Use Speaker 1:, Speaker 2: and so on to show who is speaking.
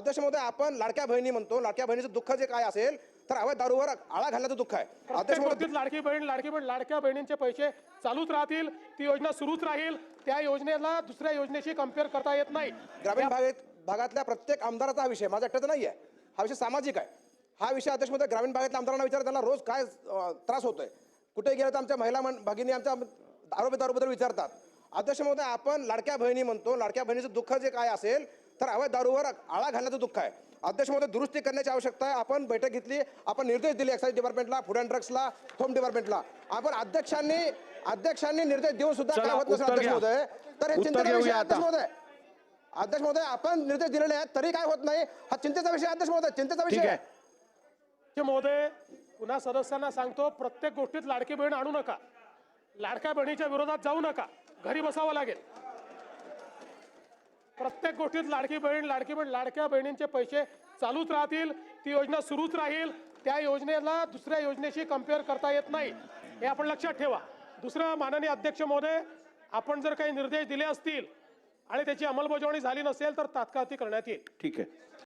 Speaker 1: अध्यक्ष महोदय, आपण लाडक्या बहिणी म्हणतो, लाडक्या बहिणीचं दुःख जे काय असेल तर अवैध दारूवर आळा घालण्याचं दुःख आहे. अध्यक्ष महोदय,
Speaker 2: लाडकी बहीण लाडक्या बहिणींचे पैसे चालूच राहतील, ती योजना सुरूच राहील. त्या योजनेला दुसऱ्या योजनेशी कम्पेअर करता येत नाही.
Speaker 1: ग्रामीण भागातल्या प्रत्येक आमदाराचा हा विषय, माझा एकट्याचा नाही आहे, हा विषय सामाजिक आहे. हा विषय अध्यक्ष महोदय ग्रामीण भागातल्या आमदारांना विचार, त्यांना रोज काय त्रास होतोय, कुठे गेलं तर आमच्या महिला भगिनी आमच्या दारूबद्दल विचारतात. अध्यक्ष महोदय, आपण लाडक्या बहिणी म्हणतो, लाडक्या बहिणीचं दुःख जे काय असेल तर अवैध दारूवर आळा घालण्याचं दुःख आहे. अध्यक्ष महोदय, दुरुस्ती करण्याची आवश्यकता आहे. आपण बैठक घेतली, आपण निर्देश दिले एक्साईज डिपार्टमेंटला, फूड अँड ड्रग्सला, होम डिपार्टमेंटला. आपण अध्यक्षांनी निर्देश देऊन सुद्धा काय होत नसेल अध्यक्ष महोदय, तर हे चिंतेचा विषय आहे. अध्यक्ष महोदय, आपण निर्देश दिलेले आहेत तरी काय होत नाही, हा चिंतेचा विषय अध्यक्ष महोदय, चिंतेचा विषय आहे.
Speaker 2: महोदय, पुन्हा सदस्यांना सांगतो, प्रत्येक गोष्टीत लाडकी बहीण आणू नका, लाडक्या बहिणीच्या विरोधात जाऊ नका, घरी बसावं लागेल. प्रत्येक गोष्टीत लाडकी बहीण लाडक्या बहिणींचे पैसे चालूच राहतील, ती योजना सुरूच राहील. त्या योजनेला दुसऱ्या योजनेशी कम्पेअर करता येत नाही, हे आपण लक्षात ठेवा. दुसरं, माननीय अध्यक्ष महोदय, आपण जर काही निर्देश दिले असतील आणि त्याची अंमलबजावणी झाली नसेल तर तात्काळ ती करण्यात येईल.
Speaker 3: ठीक आहे.